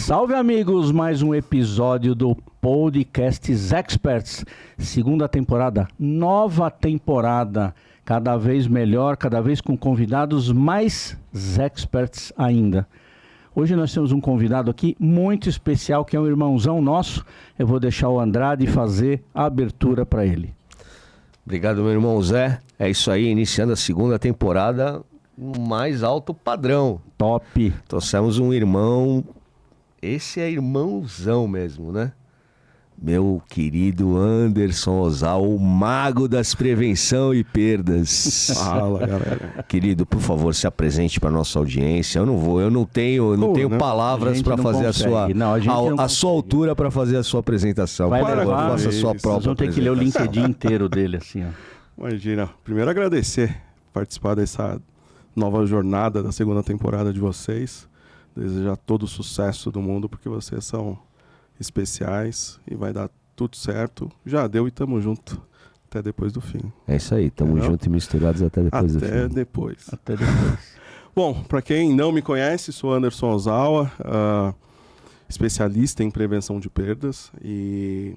Salve, amigos, mais um episódio do Podcast Experts, segunda temporada, nova temporada, cada vez melhor, cada vez com convidados mais experts ainda. Hoje nós temos um convidado aqui muito especial, que é um irmãozão nosso. Eu vou deixar o Andrade fazer a abertura para ele. Obrigado, meu irmão Zé. É isso aí, iniciando a segunda temporada no mais alto padrão. Top. Trouxemos um irmão, esse é irmãozão mesmo, né? Meu querido Anderson Ozal, o mago das prevenção e perdas. Fala, galera. Querido, por favor, se apresente para nossa audiência. Eu não tenho palavras para fazer a sua altura para fazer a sua apresentação. Vai Por favor, levar, faça a sua própria Vocês vão ter que ler o LinkedIn inteiro dele, assim, ó. Imagina, primeiro agradecer participar dessa nova jornada da segunda temporada de vocês. Desejar todo o sucesso do mundo, porque vocês são especiais e vai dar tudo certo. Já deu e tamo junto até depois do fim. É isso aí, tamo junto e misturados até depois do fim. Até depois. Até depois. Bom, para quem não me conhece, sou Anderson Ozawa, especialista em prevenção de perdas e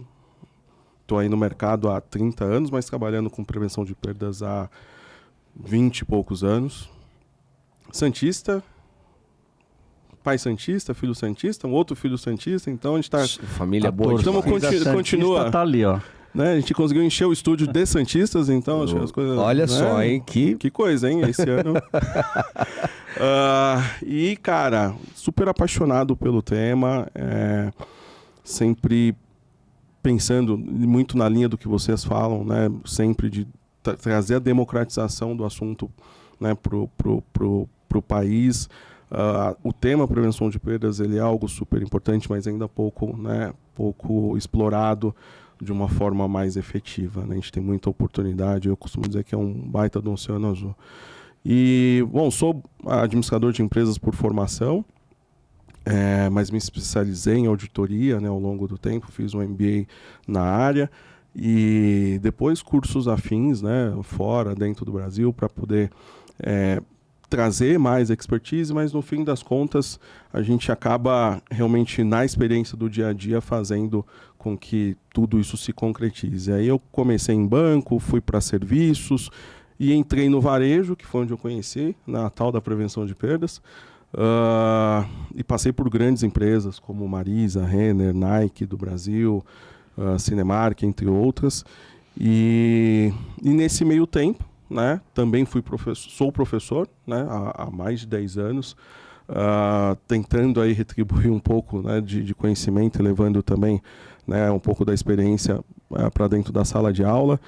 estou aí no mercado há 30 anos, mas trabalhando com prevenção de perdas há 20 e poucos anos. Santista, pai santista, filho santista, um outro filho santista, então a gente está... Família boa. Então continua. Tá ali, ó. Né? A gente conseguiu encher o estúdio de santistas, então acho que as coisas... Olha, né? Só, hein? Que coisa, hein? Esse ano. E, cara, super apaixonado pelo tema, sempre pensando muito na linha do que vocês falam, né? Sempre de trazer a democratização do assunto, né, pro país. O tema prevenção de perdas, ele é algo super importante, mas ainda pouco explorado de uma forma mais efetiva, né? A gente tem muita oportunidade, eu costumo dizer que é um baita do oceano azul. E, bom, sou administrador de empresas por formação, mas me especializei em auditoria, né, ao longo do tempo, fiz um MBA na área e depois cursos afins, né, fora, dentro do Brasil, para poder trazer mais expertise, mas no fim das contas a gente acaba realmente na experiência do dia a dia fazendo com que tudo isso se concretize. Aí eu comecei em banco, fui para serviços e entrei no varejo, que foi onde eu conheci, na tal da prevenção de perdas, e passei por grandes empresas como Marisa, Renner, Nike do Brasil, Cinemark, entre outras, e nesse meio tempo, né, também sou professor, né, há mais de 10 anos, tentando aí retribuir um pouco, né, de conhecimento, levando também, né, um pouco da experiência para dentro da sala de aula.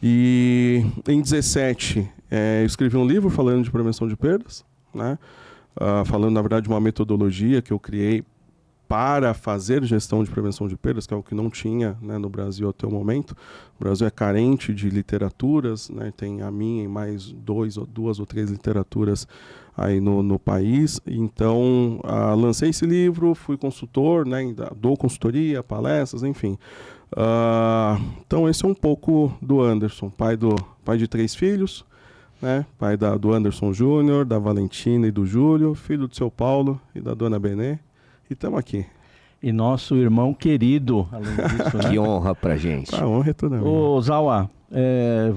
E em 2017 eu escrevi um livro falando de prevenção de perdas, né, falando na verdade de uma metodologia que eu criei para fazer gestão de prevenção de perdas, que é o que não tinha, né, no Brasil até o momento. O Brasil é carente de literaturas, né, tem a minha e mais duas ou três literaturas aí no país. Então, lancei esse livro, fui consultor, né, dou consultoria, palestras, enfim. Então, esse é um pouco do Anderson, pai de 3 filhos, né, pai do Anderson Júnior, da Valentina e do Júlio, filho do seu Paulo e da dona Benê. E estamos aqui. E nosso irmão querido, além disso, né? Que honra pra gente. A honra é toda minha. Ô, Zawa,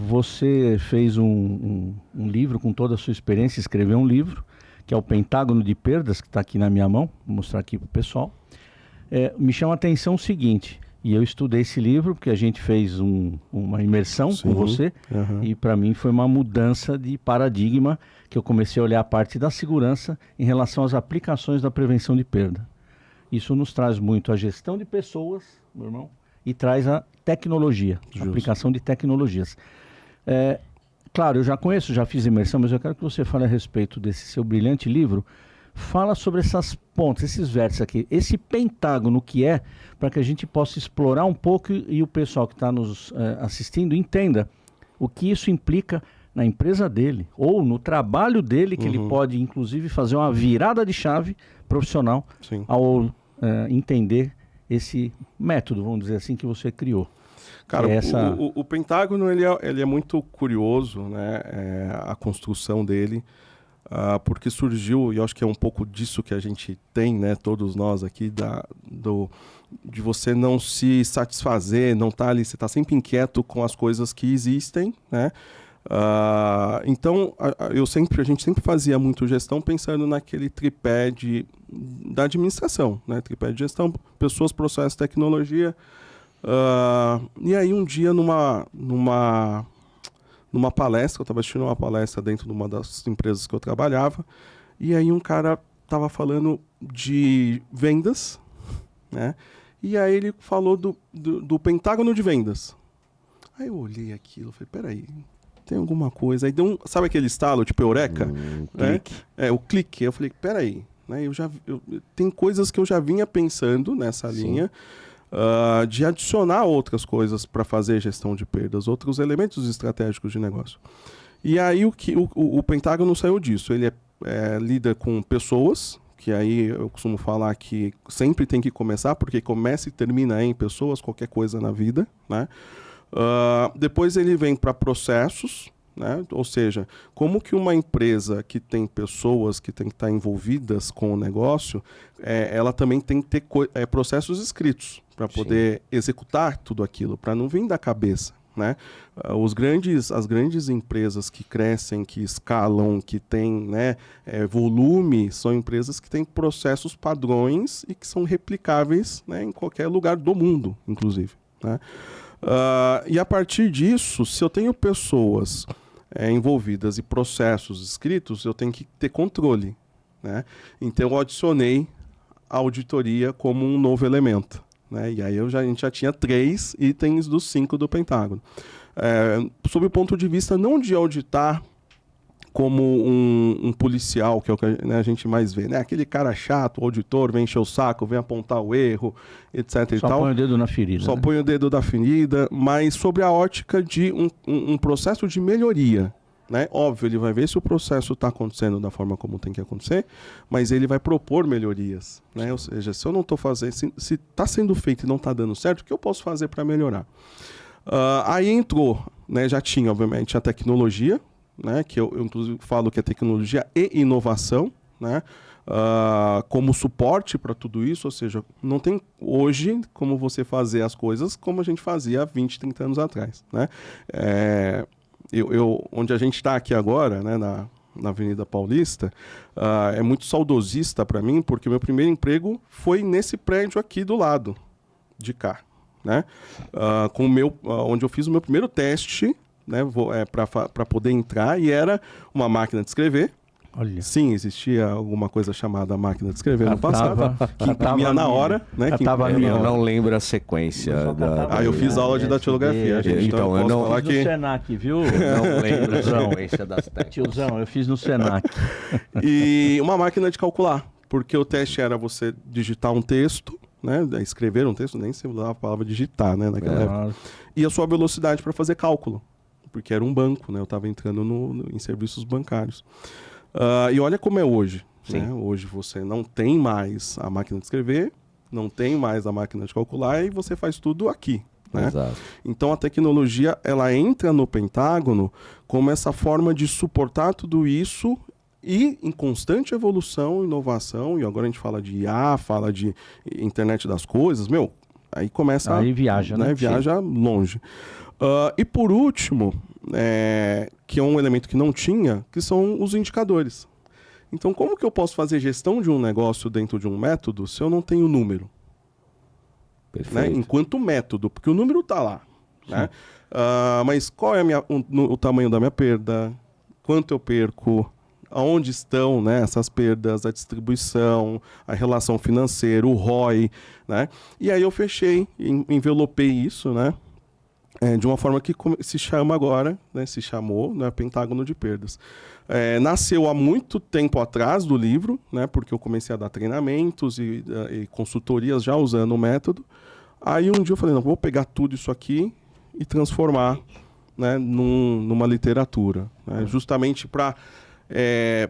você fez um livro com toda a sua experiência, escreveu um livro, que é o Pentágono de Perdas, que está aqui na minha mão, vou mostrar aqui pro pessoal. Me chama a atenção o seguinte, e eu estudei esse livro, porque a gente fez uma imersão com você, e para mim foi uma mudança de paradigma, que eu comecei a olhar a parte da segurança em relação às aplicações da prevenção de perda. Isso nos traz muito a gestão de pessoas, meu irmão, e traz a tecnologia, a aplicação de tecnologias. Claro, eu já conheço, já fiz imersão, mas eu quero que você fale a respeito desse seu brilhante livro. Fala sobre essas pontas, esses vértices aqui, esse pentágono que é, para que a gente possa explorar um pouco e o pessoal que está nos assistindo entenda o que isso implica na empresa dele, ou no trabalho dele, que ele pode, inclusive, fazer uma virada de chave profissional. Sim. Ao entender esse método, vamos dizer assim, que você criou. Cara, o Pentágono ele é muito curioso, né? A construção dele. porque surgiu, e eu acho que é um pouco disso que a gente tem, né, todos nós aqui, de você não se satisfazer, não estar ali, você está sempre inquieto com as coisas que existem, né? Então, a gente sempre fazia muito gestão pensando naquele tripé da administração, né? Tripé de gestão, pessoas, processos, tecnologia. E aí um dia numa palestra, eu estava assistindo uma palestra dentro de uma das empresas que eu trabalhava, e aí um cara estava falando de vendas, né? E aí ele falou do pentágono de vendas. Aí eu olhei aquilo, falei, peraí, tem alguma coisa. Aí deu sabe aquele estalo, tipo eureka? Né? Clique. O clique. Eu falei, peraí, né? Tem coisas que eu já vinha pensando nessa linha, de adicionar outras coisas para fazer gestão de perdas, outros elementos estratégicos de negócio. E aí o Pentágono saiu disso. Ele lida com pessoas, que aí eu costumo falar que sempre tem que começar, porque começa e termina em pessoas, qualquer coisa na vida, né? Depois ele vem para processos, né? Ou seja, como que uma empresa que tem pessoas que tem que estar envolvidas com o negócio, ela também tem que ter processos escritos para poder executar tudo aquilo, para não vir da cabeça, né? As grandes empresas que crescem, que escalam, que têm, né, volume, são empresas que têm processos padrões e que são replicáveis, né, em qualquer lugar do mundo, inclusive, né? E a partir disso, se eu tenho pessoas envolvidas e processos escritos, eu tenho que ter controle, né? Então eu adicionei a auditoria como um novo elemento, né? E aí a gente já tinha 3 itens dos 5 do Pentágono. Sob o ponto de vista não de auditar como um policial, que é o que a gente mais vê, né? Aquele cara chato, o auditor, vem encher o saco, vem apontar o erro, etc. Só põe o dedo na ferida. Só põe o dedo da ferida, mas sobre a ótica de um processo de melhoria, né? Óbvio, ele vai ver se o processo está acontecendo da forma como tem que acontecer, mas ele vai propor melhorias, né? Ou seja, se eu não estou fazendo, se está sendo feito e não está dando certo, o que eu posso fazer para melhorar? Aí entrou, né? Já tinha, obviamente, a tecnologia, né, que eu inclusive falo que é tecnologia e inovação, né, como suporte para tudo isso, ou seja, não tem hoje como você fazer as coisas como a gente fazia há 20, 30 anos atrás, né? Onde a gente está aqui agora, né, na Avenida Paulista, é muito saudosista para mim, porque meu primeiro emprego foi nesse prédio aqui do lado de cá, né, onde eu fiz o meu primeiro teste, né, para poder entrar, e era uma máquina de escrever. Olha. Sim, existia alguma coisa chamada máquina de escrever no passado, que imprimia na hora, né? Eu não lembro a sequência eu fiz aula de datilografia, gente. Então eu não falar que... no Senac, viu? Não lembro a sequência das técnicas. Tiozão, eu fiz no Senac. E uma máquina de calcular, porque o teste era você digitar um texto, né? Escrever um texto, nem se usava a palavra digitar, né? Naquela época. E a sua velocidade para fazer cálculo, porque era um banco, né? Eu estava entrando em serviços bancários. E olha como é hoje, né? Hoje você não tem mais a máquina de escrever, não tem mais a máquina de calcular e você faz tudo aqui, né? Exato. Então a tecnologia, ela entra no Pentágono como essa forma de suportar tudo isso e em constante evolução, inovação, e agora a gente fala de IA, fala de internet das coisas, aí começa... Aí viaja, né? Viaja longe. E por último, que é um elemento que não tinha, que são os indicadores. Então, como que eu posso fazer gestão de um negócio dentro de um método se eu não tenho número? Né? Enquanto método, porque o número está lá. Né? Mas qual é o tamanho da minha perda? Quanto eu perco? Aonde estão, né, essas perdas, a distribuição, a relação financeira, o ROI, né? E aí eu fechei, envelopei isso, né? De uma forma que se chama agora, né, se chamou, né, Pentágono de Perdas. Nasceu há muito tempo atrás do livro, né, porque eu comecei a dar treinamentos e consultorias já usando o método. Aí um dia eu falei, não, vou pegar tudo isso aqui e transformar, né, numa literatura, né, justamente para...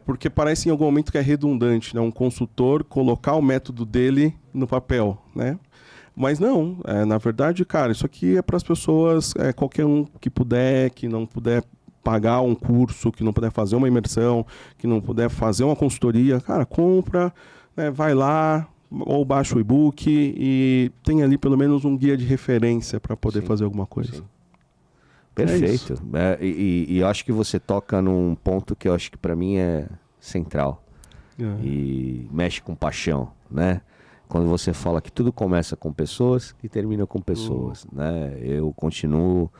porque parece em algum momento que é redundante, né, um consultor colocar o método dele no papel, né? Mas não, na verdade, cara, isso aqui é para as pessoas, qualquer um que puder, que não puder pagar um curso, que não puder fazer uma imersão, que não puder fazer uma consultoria, cara, compra, né, vai lá, ou baixa o e-book e tem ali pelo menos um guia de referência para poder fazer alguma coisa. Sim. Perfeito. E eu acho que você toca num ponto que eu acho que para mim é central. E mexe com paixão, né? Quando você fala que tudo começa com pessoas e termina com pessoas, né? Eu continuo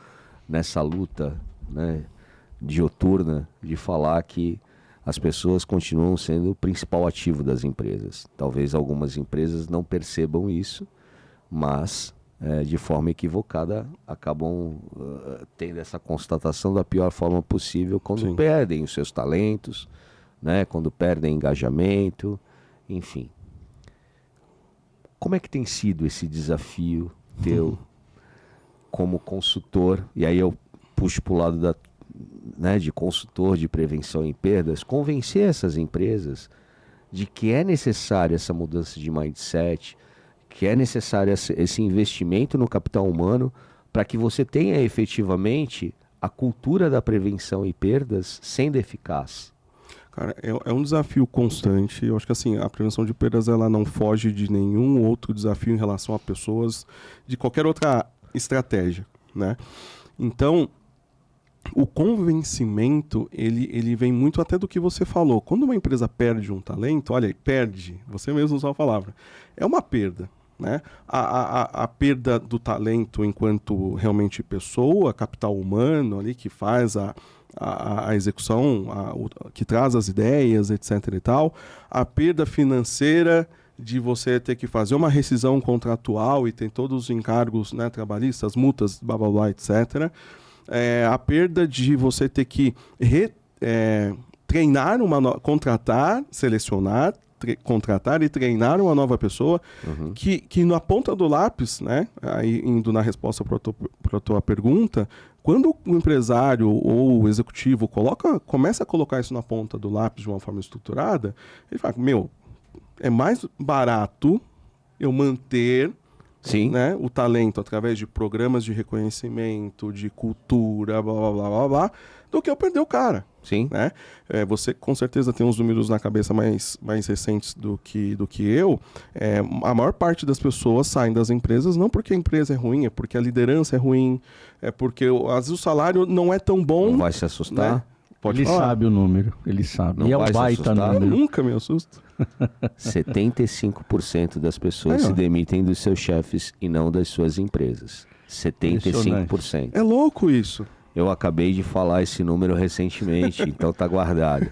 nessa luta, né, dioturna de falar que as pessoas continuam sendo o principal ativo das empresas. Talvez algumas empresas não percebam isso, mas de forma equivocada acabam tendo essa constatação da pior forma possível quando perdem os seus talentos, né? Quando perdem engajamento, enfim. Como é que tem sido esse desafio teu como consultor? E aí eu puxo para o lado de consultor de prevenção em perdas, convencer essas empresas de que é necessária essa mudança de mindset, que é necessário esse investimento no capital humano para que você tenha efetivamente a cultura da prevenção e perdas sendo eficaz. Cara, é um desafio constante. Eu acho que assim, a prevenção de perdas ela não foge de nenhum outro desafio em relação a pessoas, de qualquer outra estratégia, né? Então, o convencimento, ele vem muito até do que você falou. Quando uma empresa perde um talento, olha aí, perde, você mesmo usou a palavra, é uma perda, né? A perda do talento enquanto realmente pessoa, capital humano ali que faz a execução, que traz as ideias, etc. e tal, a perda financeira de você ter que fazer uma rescisão contratual e ter todos os encargos, né, trabalhistas, multas, blá blá blá, etc. A perda de você ter que treinar contratar, selecionar, contratar e treinar uma nova pessoa que na ponta do lápis, né, aí indo na resposta para a tua pergunta, quando o empresário ou o executivo começa a colocar isso na ponta do lápis de uma forma estruturada, ele fala, é mais barato eu manter né, o talento através de programas de reconhecimento, de cultura, blá, blá, blá, blá, blá, do que eu perder o cara. Sim. Né? Você com certeza tem uns números na cabeça mais recentes do que eu. A maior parte das pessoas saem das empresas não porque a empresa é ruim, é porque a liderança é ruim, é porque às vezes o salário não é tão bom. Não vai se assustar. Né? Ele sabe o número, ele sabe. Não e é um baita número. Eu nunca me assusto. 75% das pessoas se demitem dos seus chefes e não das suas empresas. 75%. É louco isso. Eu acabei de falar esse número recentemente, então tá guardado.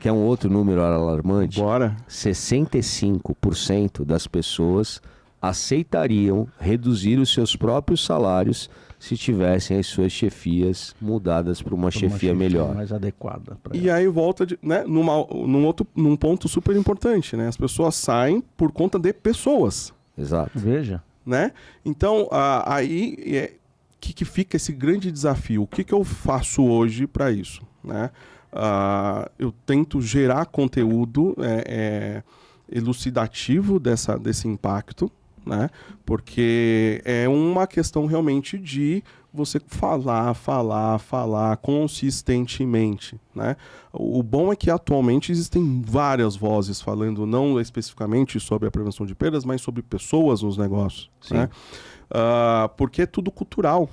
Quer um outro número alarmante? Bora. 65% das pessoas aceitariam reduzir os seus próprios salários se tivessem as suas chefias mudadas para uma chefia melhor. Mais adequada. E aí volta num ponto super importante, né? As pessoas saem por conta de pessoas. Exato. Veja. Né? Então, aí que fica esse grande desafio. O que eu faço hoje para isso? Né? Eu tento gerar conteúdo elucidativo desse impacto, né? Porque é uma questão realmente de você falar consistentemente, né? O bom é que atualmente existem várias vozes falando não especificamente sobre a prevenção de perdas, mas sobre pessoas nos negócios. Sim. Né? Porque é tudo cultural,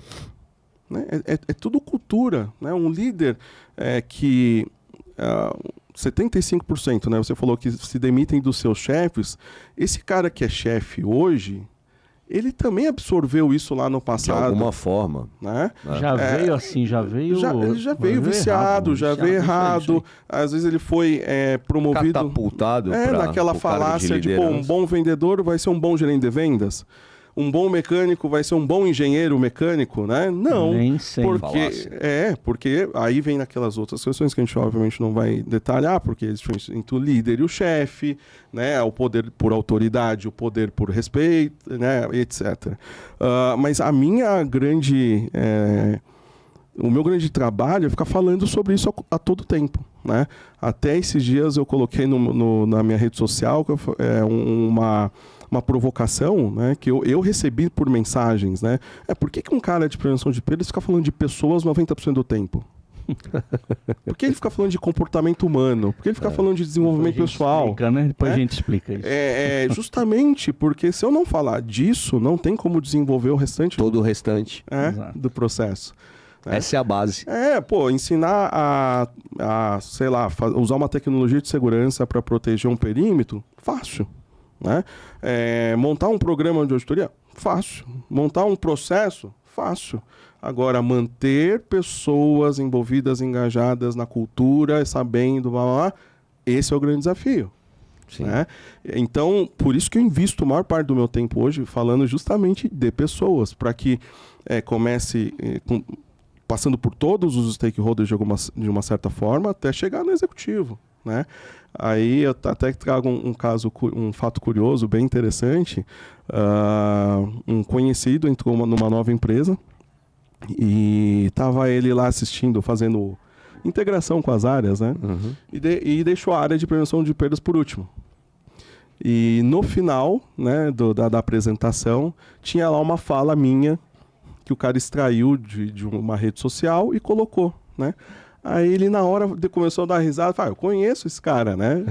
né? É tudo cultura, né? Um líder que 75%, né? Você falou que se demitem dos seus chefes. Esse cara que é chefe hoje, ele também absorveu isso lá no passado. De alguma forma. Né? Já veio assim, já veio... Ele já veio viciado, já veio errado. Às vezes ele foi promovido... Catapultado naquela falácia de um bom vendedor vai ser um bom gerente de vendas. Um bom mecânico vai ser um bom engenheiro mecânico, né? Não. Nem sempre. Porque aí vem naquelas outras questões que a gente obviamente não vai detalhar, porque eles entre o líder e o chefe, né? O poder por autoridade, o poder por respeito, né? Etc. Mas o meu grande trabalho é ficar falando sobre isso a todo tempo, né? Até esses dias eu coloquei na minha rede social uma provocação, né, que eu recebi por mensagens, né? Por que um cara de prevenção de perdas fica falando de pessoas 90% do tempo? Por que ele fica falando de comportamento humano? Por que ele fica falando de desenvolvimento pessoal? Explica, né? Depois a gente explica isso. Justamente porque se eu não falar disso, não tem como desenvolver o restante. Todo o restante. Do processo. Essa é a base. Ensinar sei lá, usar uma tecnologia de segurança para proteger um perímetro, fácil. Né? Montar um programa de auditoria, fácil. Montar um processo, fácil. Agora, manter pessoas envolvidas, engajadas na cultura, sabendo, esse é o grande desafio. Sim. Né? Então, por isso que eu invisto a maior parte do meu tempo hoje falando justamente de pessoas, para que comece passando por todos os stakeholders de uma certa forma até chegar no executivo. Né? Aí eu até trago um fato curioso, bem interessante. Um conhecido entrou numa nova empresa e estava ele lá assistindo, fazendo integração com as áreas, né? Uhum. E deixou a área de prevenção de perdas por último. E no final, né, da apresentação, tinha lá uma fala minha que o cara extraiu de uma rede social e colocou, né? Aí ele na hora começou a dar risada, eu conheço esse cara, né?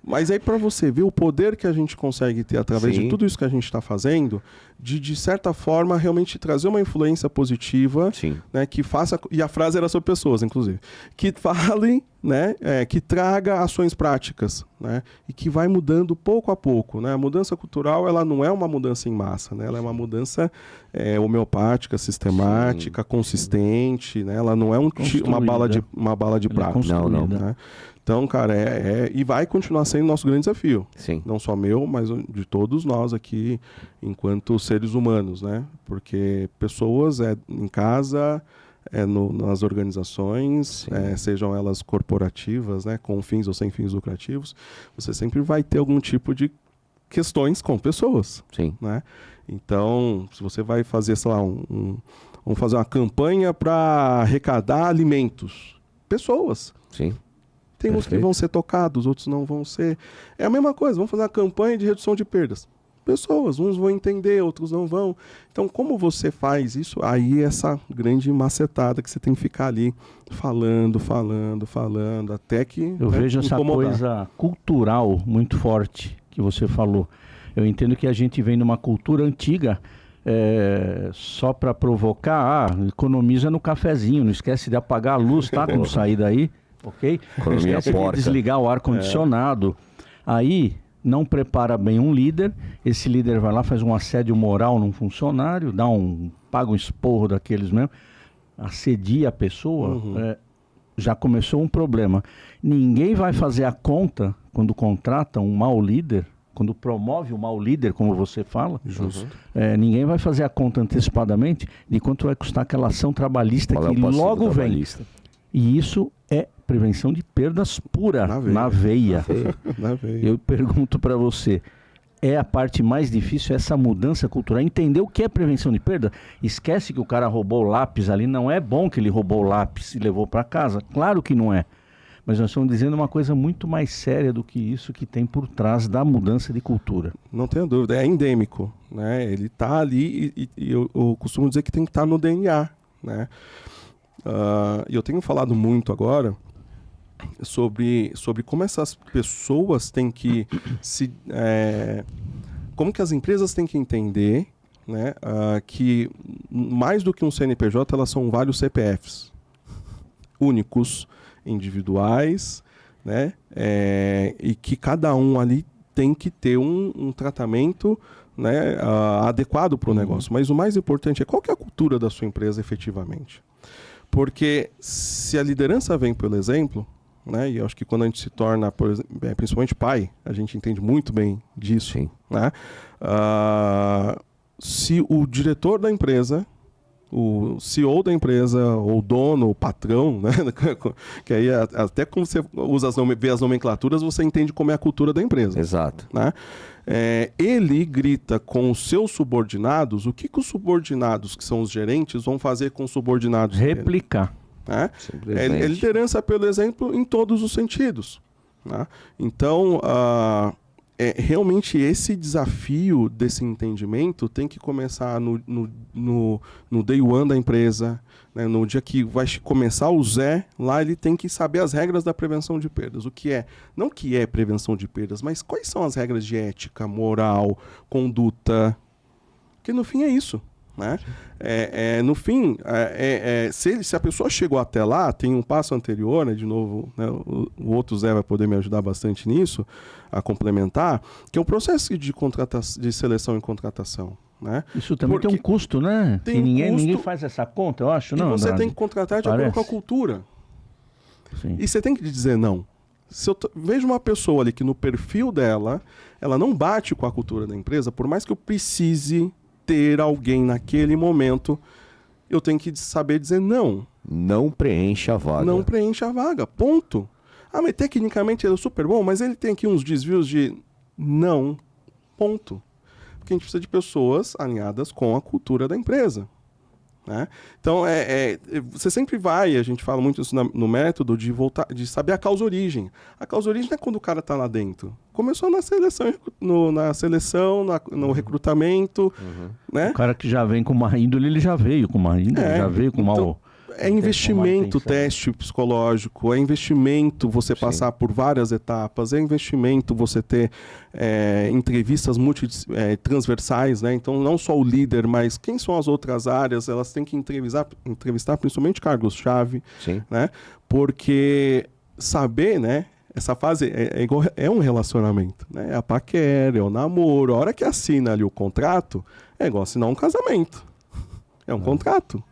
Mas aí para você ver o poder que a gente consegue ter através de tudo isso que a gente está fazendo, de certa forma realmente trazer uma influência positiva, né? Que faça, e a frase era sobre pessoas, inclusive, que fale, né? Que traga ações práticas, né? E que vai mudando pouco a pouco, né? A mudança cultural, ela não é uma mudança em massa, né? Ela é uma mudança homeopática, sistemática, consistente, né? Ela não é uma bala de prata. Não. Né? Então, cara, e vai continuar sendo nosso grande desafio. Sim. Não só meu, mas de todos nós aqui, enquanto seres humanos, né? Porque pessoas em casa, nas organizações, sejam elas corporativas, né? Com fins ou sem fins lucrativos, você sempre vai ter algum tipo de questões com pessoas. Sim. Né? Então, se você vai fazer, sei lá, vamos fazer uma campanha para arrecadar alimentos. Pessoas. Sim. Tem uns que vão ser tocados, outros não vão ser. É a mesma coisa, vamos fazer uma campanha de redução de perdas. Pessoas, uns vão entender, outros não vão. Então, como você faz isso? Aí essa grande macetada que você tem que ficar ali falando, até que... Eu vejo essa coisa cultural muito forte que você falou. Eu entendo que a gente vem numa cultura antiga, só para provocar, economiza no cafezinho, não esquece de apagar a luz, tá? Quando sair daí, ok? Não esquece de desligar o ar-condicionado. Aí não prepara bem um líder, esse líder vai lá, faz um assédio moral num funcionário, paga um esporro daqueles mesmo, assedia a pessoa, já começou um problema. Ninguém vai fazer a conta quando contrata um mau líder, quando promove o mau líder, como você fala. Justo. Ninguém vai fazer a conta antecipadamente de quanto vai custar aquela ação trabalhista que logo vem. E isso é prevenção de perdas pura, na veia. Eu pergunto para você, é a parte mais difícil, essa mudança cultural, entender o que é prevenção de perda? Esquece que o cara roubou o lápis ali, não é bom que ele roubou o lápis e levou para casa, claro que não é. Mas nós estamos dizendo uma coisa muito mais séria do que isso que tem por trás da mudança de cultura. Não tenho dúvida, é endêmico, né? Ele está ali e eu costumo dizer que tem que estar no DNA, né? E eu tenho falado muito agora sobre como essas pessoas têm que como que as empresas têm que entender, né, que mais do que um CNPJ, elas são vários CPFs únicos, individuais, né, e que cada um ali tem que ter um tratamento, né, adequado para o negócio. Mas o mais importante é qual que é a cultura da sua empresa efetivamente. Porque se a liderança vem pelo exemplo, né, e eu acho que quando a gente se torna, por exemplo, principalmente pai, a gente entende muito bem disso. Né? Se o diretor da empresa, o CEO da empresa, ou o dono, o patrão, né, que aí até como você vê as nomenclaturas, você entende como é a cultura da empresa. Exato. Né? Ele grita com os seus subordinados, o que os subordinados, que são os gerentes, vão fazer com os subordinados replicar. Né? É liderança pelo exemplo em todos os sentidos. Né? Então, realmente esse desafio desse entendimento tem que começar no day one da empresa, né? No dia que vai começar o Zé, lá ele tem que saber as regras da prevenção de perdas. O que é, não o que é prevenção de perdas, mas quais são as regras de ética, moral, conduta, porque no fim é isso. Né? No fim, se a pessoa chegou até lá, tem um passo anterior, né? De novo, né? O outro Zé vai poder me ajudar bastante nisso, a complementar, que é o processo de seleção e contratação. Né? Isso também tem um custo, né? Tem ninguém faz essa conta, eu acho, não? E você tem que contratar de acordo com a cultura. Sim. E você tem que dizer não. Se eu vejo uma pessoa ali que no perfil dela, ela não bate com a cultura da empresa, por mais que eu precise ter alguém naquele momento, eu tenho que saber dizer não. Não preenche a vaga. Não preenche a vaga, ponto. Ah, mas tecnicamente ele é super bom, mas ele tem aqui uns desvios de não, ponto. Porque a gente precisa de pessoas alinhadas com a cultura da empresa. Né? Então, você sempre vai, a gente fala muito isso no método, de saber a causa origem. A causa origem não é quando o cara está lá dentro. Começou na seleção, no recrutamento. Né? O cara que já vem com uma índole, ele já veio com uma índole, já veio com então, é investimento, teste psicológico, é investimento você passar por várias etapas, é investimento você ter entrevistas transversais, né? Então não só o líder, mas quem são as outras áreas, elas têm que entrevistar principalmente cargos-chave, né? Porque saber, né? Essa fase é um relacionamento, né? É a paquera, é o namoro, a hora que assina ali o contrato, é igual assinar um casamento, é um contrato.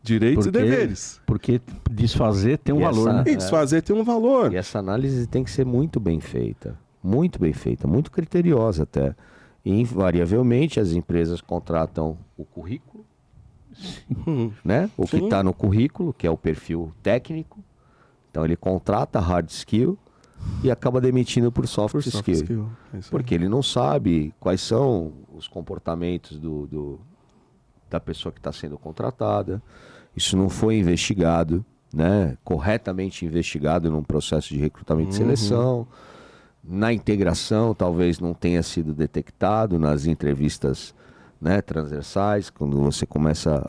Direitos e deveres. Porque desfazer tem um valor, né? E desfazer tem um valor. E essa análise tem que ser muito bem feita, muito criteriosa até. E, invariavelmente, as empresas contratam o currículo, né? O que está no currículo, que é o perfil técnico. Então, ele contrata hard skill e acaba demitindo por soft skill. Porque ele não sabe quais são os comportamentos da pessoa que está sendo contratada. Isso não foi investigado, né? Corretamente investigado num processo de recrutamento e seleção. Na integração, talvez não tenha sido detectado nas entrevistas, né, transversais, quando você começa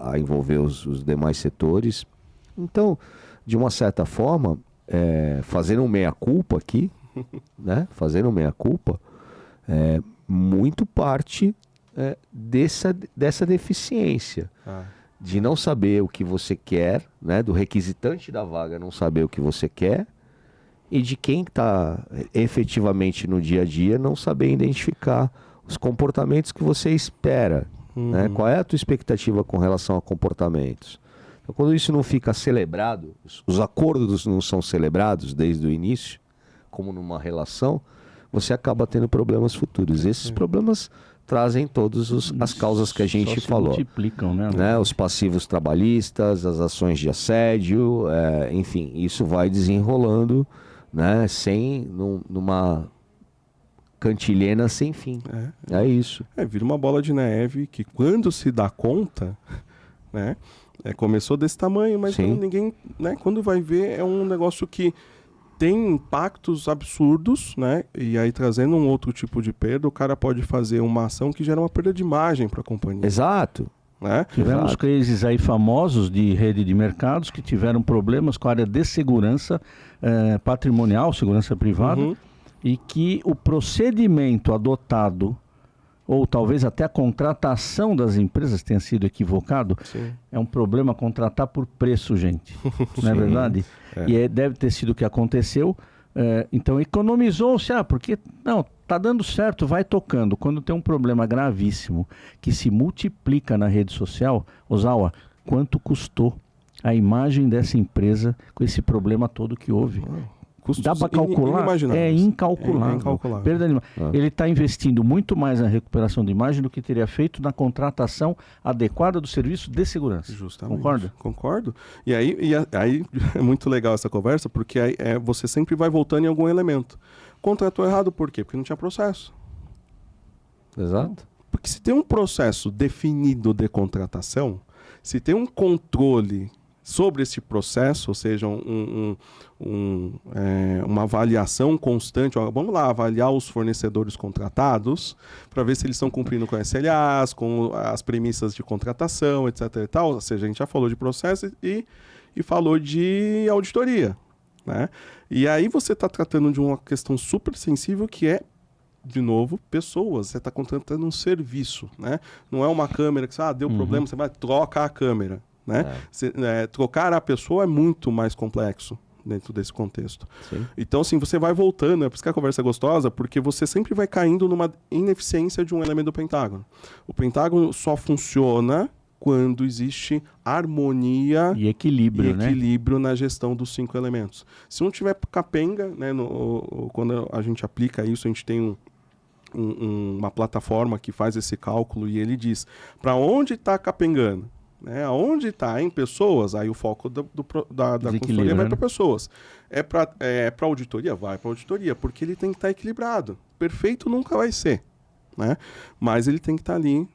a envolver os demais setores. Então, de uma certa forma, fazendo um meia-culpa aqui, né? Fazendo um meia-culpa, muito parte dessa deficiência. De não saber o que você quer, né? Do requisitante da vaga não saber o que você quer, e de quem está efetivamente no dia a dia não saber identificar os comportamentos que você espera. Né? Qual é a tua expectativa com relação a comportamentos? Então, quando isso não fica celebrado, os acordos não são celebrados desde o início, como numa relação, você acaba tendo problemas futuros. Esses problemas trazem todas as causas que a gente falou. Multiplicam, né? Os passivos trabalhistas, as ações de assédio, enfim, isso vai desenrolando, né? Numa cantilena sem fim. É isso. Vira uma bola de neve que quando se dá conta, né? Começou desse tamanho, mas então ninguém, né? Quando vai ver, é um negócio que tem impactos absurdos, né? E aí, trazendo um outro tipo de perda, o cara pode fazer uma ação que gera uma perda de imagem para a companhia. Exato. Né? Tivemos cases aí famosos de rede de mercados que tiveram problemas com a área de segurança patrimonial, segurança privada, e que o procedimento adotado, ou talvez até a contratação das empresas tenha sido equivocado. É um problema contratar por preço, gente. Não é verdade? E deve ter sido o que aconteceu. Então economizou-se, porque não, tá dando certo, vai tocando. Quando tem um problema gravíssimo que se multiplica na rede social, Ozawa, quanto custou a imagem dessa empresa com esse problema todo que houve? Dá para calcular? É incalculável. Perda de imagem. Ele está investindo muito mais na recuperação de imagem do que teria feito na contratação adequada do serviço de segurança. Justamente. Concorda? Concordo. E aí é muito legal essa conversa, porque aí, você sempre vai voltando em algum elemento. Contratou errado por quê? Porque não tinha processo. Exato. Porque se tem um processo definido de contratação, se tem um controle, sobre esse processo, ou seja, uma avaliação constante. Ó, vamos lá avaliar os fornecedores contratados para ver se eles estão cumprindo com SLAs, com as premissas de contratação, etc. e tal. Ou seja, a gente já falou de processo e falou de auditoria, né? E aí você está tratando de uma questão super sensível que é, de novo, pessoas. Você está contratando um serviço, né? Não é uma câmera que você, deu problema, você vai trocar a câmera. Né? Trocar a pessoa é muito mais complexo dentro desse contexto. Sim. Então, assim, você vai voltando, é por isso que a conversa é gostosa, porque você sempre vai caindo numa ineficiência de um elemento do pentágono. O pentágono só funciona quando existe harmonia e equilíbrio, na gestão dos 5 elementos. Se não tiver capenga, né, quando a gente aplica isso, a gente tem uma plataforma que faz esse cálculo e ele diz para onde está capengando. Né? Onde está em pessoas, aí o foco da consultoria vai para pessoas. É para auditoria? Vai para auditoria, porque ele tem que estar equilibrado. Perfeito nunca vai ser, né? Mas ele tem que estar ali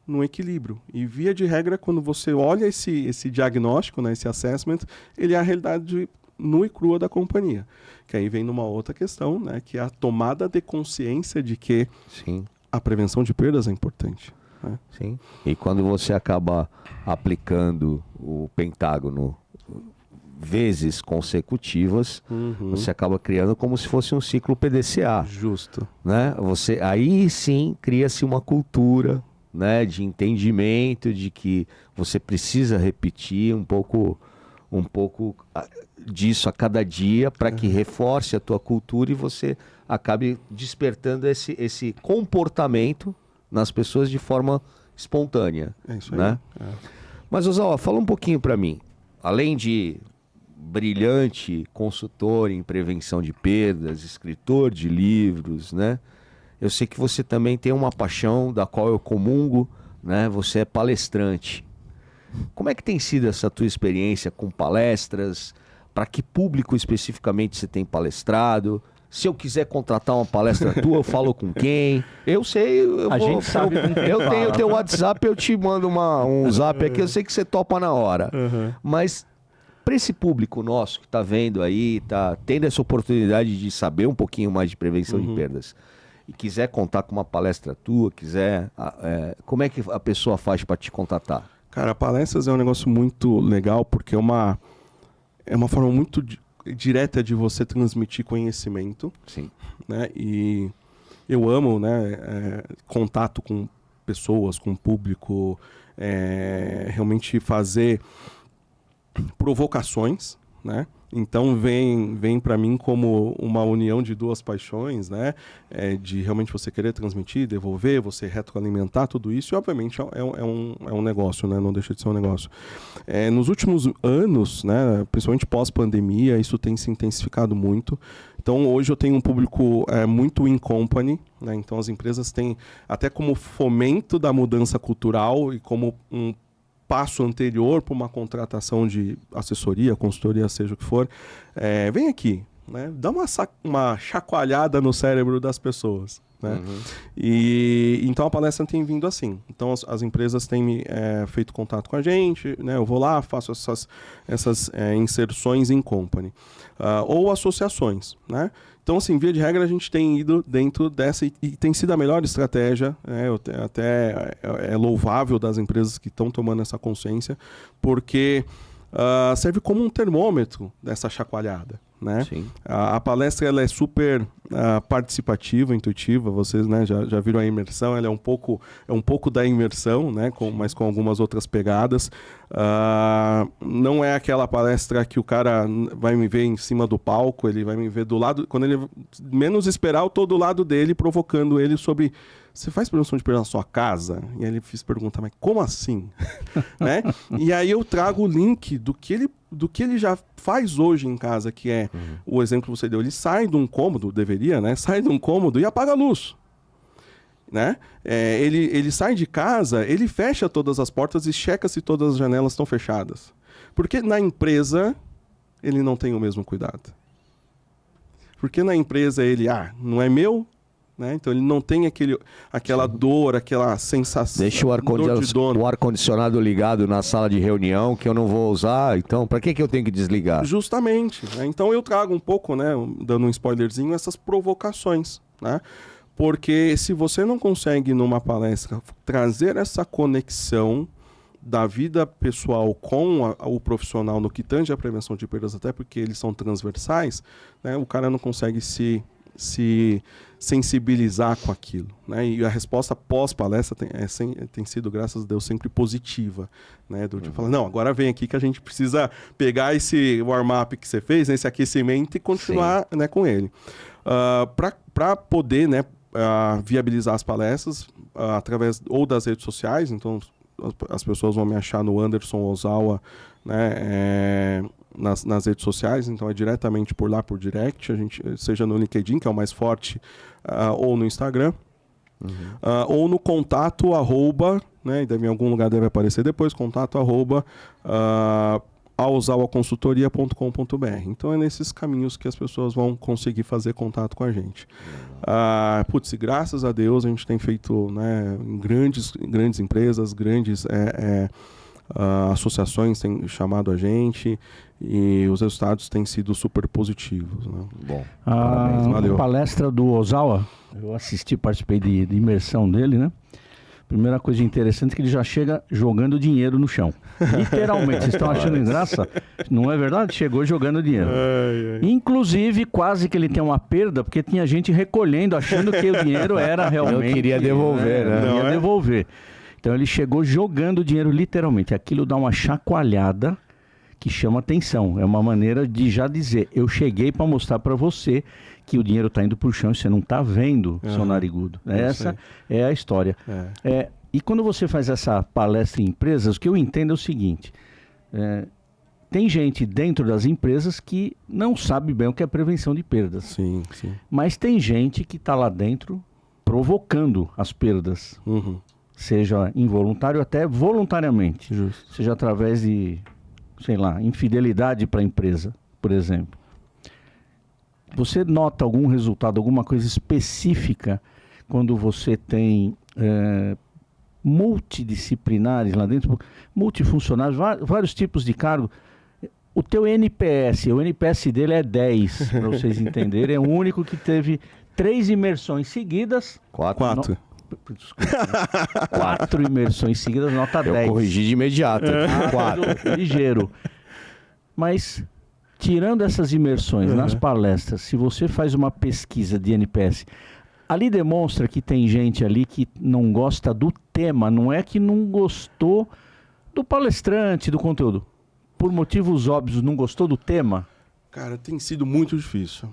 no equilíbrio. E via de regra, quando você olha esse diagnóstico, né, esse assessment, ele é a realidade nua e crua da companhia. Que aí vem numa outra questão, né, que é a tomada de consciência de que Sim. a prevenção de perdas é importante. Sim. E quando você acaba aplicando o pentágono vezes consecutivas, você acaba criando como se fosse um ciclo PDCA. Justo. Né? Aí sim cria-se uma cultura, né, de entendimento de que você precisa repetir um pouco disso a cada dia para que reforce a tua cultura e você acabe despertando esse comportamento nas pessoas de forma espontânea. É isso aí. Né? Mas, Ozawa, fala um pouquinho para mim. Além de brilhante consultor em prevenção de perdas, escritor de livros, né? Eu sei que você também tem uma paixão da qual eu comungo, né? Você é palestrante. Como é que tem sido essa tua experiência com palestras? Para que público especificamente você tem palestrado? Se eu quiser contratar uma palestra tua, eu falo com quem? Eu sei, gente sabe com quem eu tenho o teu WhatsApp, eu te mando um zap aqui, eu sei que você topa na hora. Mas para esse público nosso que está vendo aí, está tendo essa oportunidade de saber um pouquinho mais de prevenção de perdas e quiser contar com uma palestra tua, como é que a pessoa faz para te contatar? Cara, palestras é um negócio muito legal porque é uma forma muito direta de você transmitir conhecimento. Sim. Né? E eu amo, né, contato com pessoas, com o público, realmente fazer provocações, né? Então vem para mim como uma união de duas paixões, né? De realmente você querer transmitir, devolver, você retroalimentar tudo isso, e obviamente é um negócio, né? Não deixa de ser um negócio. Nos últimos anos, né, principalmente pós-pandemia, isso tem se intensificado muito. Então hoje eu tenho um público muito in company, né? Então as empresas têm, até como fomento da mudança cultural e como um passo anterior para uma contratação de assessoria, consultoria, seja o que for, vem aqui, né? Dá uma chacoalhada no cérebro das pessoas. Né? E então a palestra tem vindo assim. Então as empresas têm feito contato com a gente, né? Eu vou lá, faço essas inserções em company. Ou associações, né? Então, assim, via de regra, a gente tem ido dentro dessa e tem sido a melhor estratégia, né? Até é louvável das empresas que estão tomando essa consciência, porque serve como um termômetro dessa chacoalhada, né? Sim. A palestra ela é super participativa, intuitiva, vocês, né, já viram a imersão, ela é um pouco da imersão, né, mas com algumas outras pegadas. Não é aquela palestra que o cara vai me ver em cima do palco, ele vai me ver do lado, quando ele menos esperar, eu tô do lado dele, provocando ele sobre: você faz prevenção de perda na sua casa? E aí ele fez perguntar: mas como assim? Né? E aí eu trago o link do que ele já faz hoje em casa, que é o exemplo que você deu. Ele sai de um cômodo, deveria, né? Sai de um cômodo e apaga a luz. Né? Ele sai de casa, ele fecha todas as portas e checa se todas as janelas estão fechadas. Porque na empresa ele não tem o mesmo cuidado. Porque na empresa ele, não é meu, né? Então ele não tem aquela dor, aquela sensação. Deixa o ar-condicionado ligado na sala de reunião que eu não vou usar, então para que eu tenho que desligar? Justamente, né? Então eu trago um pouco, né, dando um spoilerzinho, essas provocações, né? Porque se você não consegue numa palestra trazer essa conexão da vida pessoal com o profissional no que tange a prevenção de perdas, até porque eles são transversais, né, o cara não consegue se sensibilizar com aquilo, né? E a resposta pós-palestra tem sido, graças a Deus, sempre positiva, né? Do tipo, falar, não, agora vem aqui que a gente precisa pegar esse warm-up que você fez, esse aquecimento, e continuar, né, com ele. Para poder, né, viabilizar as palestras através ou das redes sociais, então as pessoas vão me achar no Anderson Ozawa, né, nas redes sociais, então é diretamente por lá, por direct, a gente, seja no LinkedIn, que é o mais forte, ou no Instagram, ou no contato @, né, em algum lugar deve aparecer depois, contato @ozawaconsultoria.com.br. Então é nesses caminhos que as pessoas vão conseguir fazer contato com a gente. E graças a Deus a gente tem feito, né, grandes empresas, grandes associações têm chamado a gente e os resultados têm sido super positivos, né? Bom, parabéns, valeu. A palestra do Ozawa, eu assisti, participei de imersão dele, né? Primeira coisa interessante é que ele já chega jogando dinheiro no chão. Literalmente, vocês estão achando graça? Não é verdade? Chegou jogando dinheiro. Inclusive, quase que ele tem uma perda, porque tinha gente recolhendo, achando que o dinheiro era realmente... Eu queria devolver, né? Não ia devolver. Então ele chegou jogando dinheiro literalmente. Aquilo dá uma chacoalhada que chama atenção. É uma maneira de já dizer, eu cheguei para mostrar para você que o dinheiro está indo para o chão e você não está vendo, seu narigudo. Essa é a história. E quando você faz essa palestra em empresas, o que eu entendo é o seguinte, tem gente dentro das empresas que não sabe bem o que é prevenção de perdas. Sim. Mas tem gente que está lá dentro provocando as perdas. Seja involuntário, até voluntariamente. Justo. Seja através de, sei lá, infidelidade para a empresa, por exemplo. Você nota algum resultado, alguma coisa específica quando você tem multidisciplinares lá dentro, multifuncionários, vários tipos de cargo? O teu NPS, o NPS dele é 10, para vocês entenderem. É o único que teve 3 imersões seguidas. 4. Desculpa, 4 imersões seguidas, nota 10. Eu corrigi de imediato. 4. Ligeiro. Mas, tirando essas imersões nas palestras, se você faz uma pesquisa de NPS, ali demonstra que tem gente ali que não gosta do tema, não é que não gostou do palestrante, do conteúdo. Por motivos óbvios, não gostou do tema? Cara, tem sido muito difícil.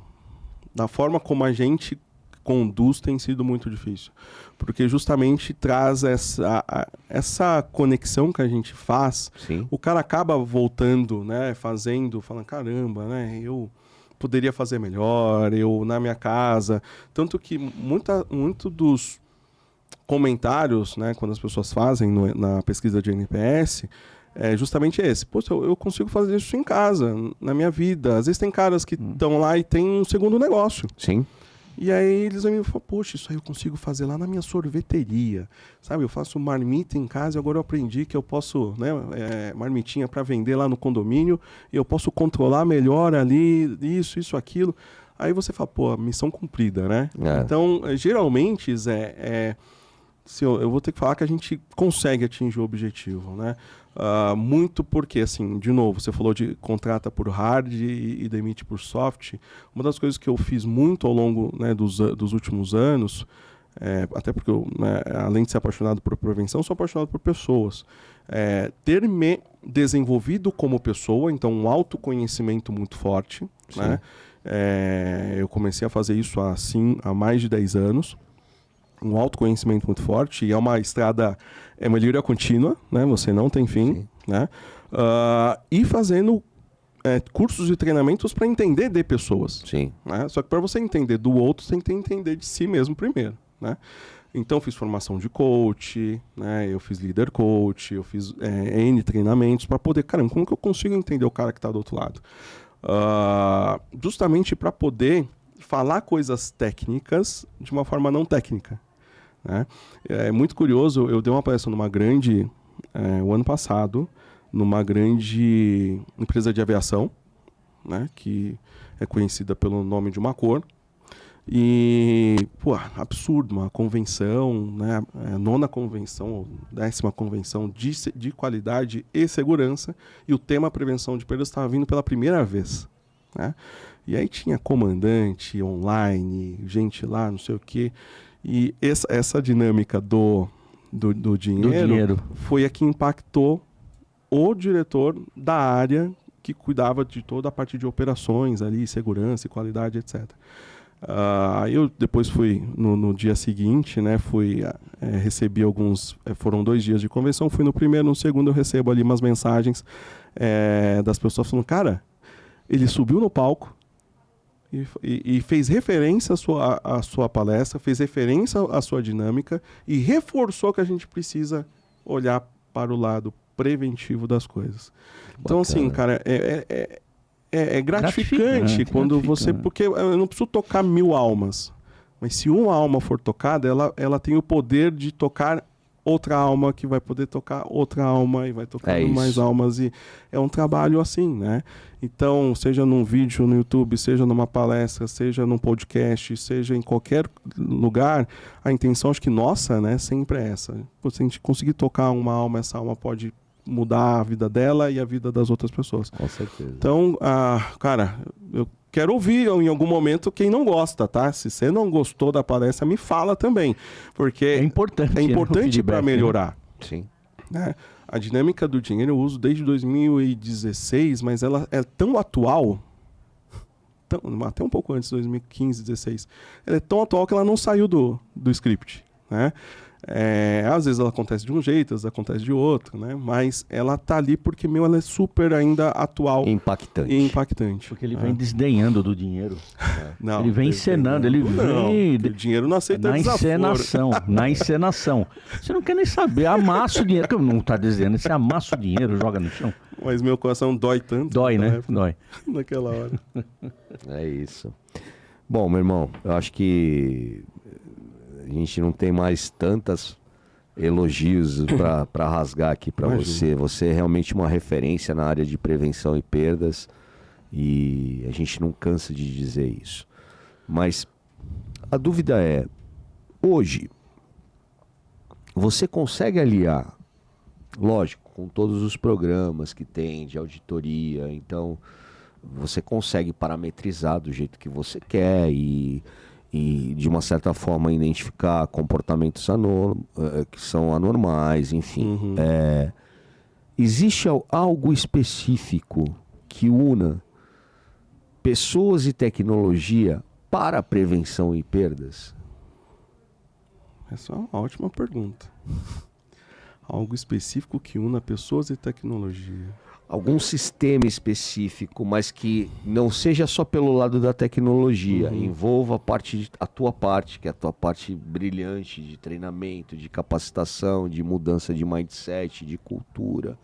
Da forma como a gente conduz tem sido muito difícil, porque justamente traz essa conexão que a gente faz. Sim. O cara acaba voltando, né, falando, caramba, né, eu poderia fazer melhor, eu na minha casa, tanto que muito dos comentários, né, quando as pessoas fazem na pesquisa de NPS, é justamente esse. Poxa, eu consigo fazer isso em casa, na minha vida. Às vezes tem caras que estão lá e tem um segundo negócio. Sim. E aí eles vão me falar, poxa, isso aí eu consigo fazer lá na minha sorveteria, sabe? Eu faço marmita em casa e agora eu aprendi que eu posso, né, marmitinha para vender lá no condomínio e eu posso controlar melhor ali, isso, aquilo. Aí você fala, pô, missão cumprida, né? Então, geralmente, eu vou ter que falar que a gente consegue atingir o objetivo, né? Muito porque, assim, de novo, você falou de contrata por hard e demite por soft. Uma das coisas que eu fiz muito ao longo, né, dos últimos anos, até porque eu, né, além de ser apaixonado por prevenção, sou apaixonado por pessoas. Ter me desenvolvido como pessoa, então um autoconhecimento muito forte, né? Eu comecei a fazer isso há mais de 10 anos. Um autoconhecimento muito forte, e é uma estrada, é uma melhoria contínua, né? Você não tem fim, né? E fazendo cursos e treinamentos para entender de pessoas. Sim. Né? Só que para você entender do outro, você tem que entender de si mesmo primeiro, né? Então, fiz formação de coach, né? Eu fiz líder coach, eu fiz N treinamentos para poder, caramba, como que eu consigo entender o cara que está do outro lado? Justamente para poder falar coisas técnicas de uma forma não técnica, né? É muito curioso, eu dei uma palestra numa grande, o ano passado, numa grande empresa de aviação, né, que é conhecida pelo nome de uma cor. E, absurdo, uma convenção, né, a 9ª convenção, ou 10ª convenção de qualidade e segurança, e o tema prevenção de perdas estava vindo pela primeira vez, né? E aí tinha comandante online, gente lá, não sei o quê, e essa dinâmica do dinheiro foi a que impactou o diretor da área que cuidava de toda a parte de operações ali, segurança e qualidade, etc. Aí eu depois fui, no dia seguinte, né, recebi foram 2 dias de convenção, fui no primeiro, no segundo eu recebo ali umas mensagens das pessoas falando, cara, ele subiu no palco e fez referência à sua palestra, fez referência à sua dinâmica e reforçou que a gente precisa olhar para o lado preventivo das coisas. Então, assim, cara, é gratificante quando você... Porque eu não preciso tocar 1000 almas, mas se uma alma for tocada, ela tem o poder de tocar outra alma, que vai poder tocar outra alma e vai tocar mais almas. E é um trabalho assim, né? Então, seja num vídeo no YouTube, seja numa palestra, seja num podcast, seja em qualquer lugar, a intenção, acho que nossa, né, sempre é essa. Se a gente conseguir tocar uma alma, essa alma pode mudar a vida dela e a vida das outras pessoas. Com certeza. Então, cara, eu quero ouvir em algum momento quem não gosta, tá? Se você não gostou da palestra, me fala também, porque é importante para melhorar. Sim. Né? A dinâmica do dinheiro eu uso desde 2016, mas ela é tão atual, até um pouco antes, 2015, 2016, ela é tão atual que ela não saiu do script, né? Às vezes ela acontece de um jeito, às vezes acontece de outro, né? Mas ela tá ali porque, ela é super ainda atual e impactante. Porque ele vem desdenhando do dinheiro. Não, ele vem encenando, ele vem... O dinheiro não aceita desaforo. Na encenação. Você não quer nem saber, amassa o dinheiro. Que não tá dizendo, você amassa o dinheiro, joga no chão. Mas meu coração dói tanto. Dói, né? Dói. Naquela hora. É isso. Bom, meu irmão, eu acho que a gente não tem mais tantas elogios para rasgar aqui para você. Você é realmente uma referência na área de prevenção e perdas e a gente não cansa de dizer isso. Mas a dúvida é, hoje, você consegue aliar, lógico, com todos os programas que tem de auditoria, então você consegue parametrizar do jeito que você quer e de uma certa forma identificar comportamentos que são anormais, enfim. Existe algo específico que una pessoas e tecnologia para a prevenção e perdas? Essa é uma ótima pergunta. Algo específico que una pessoas e tecnologia. Algum sistema específico, mas que não seja só pelo lado da tecnologia, envolva a tua parte, que é a tua parte brilhante de treinamento, de capacitação, de mudança de mindset, de cultura,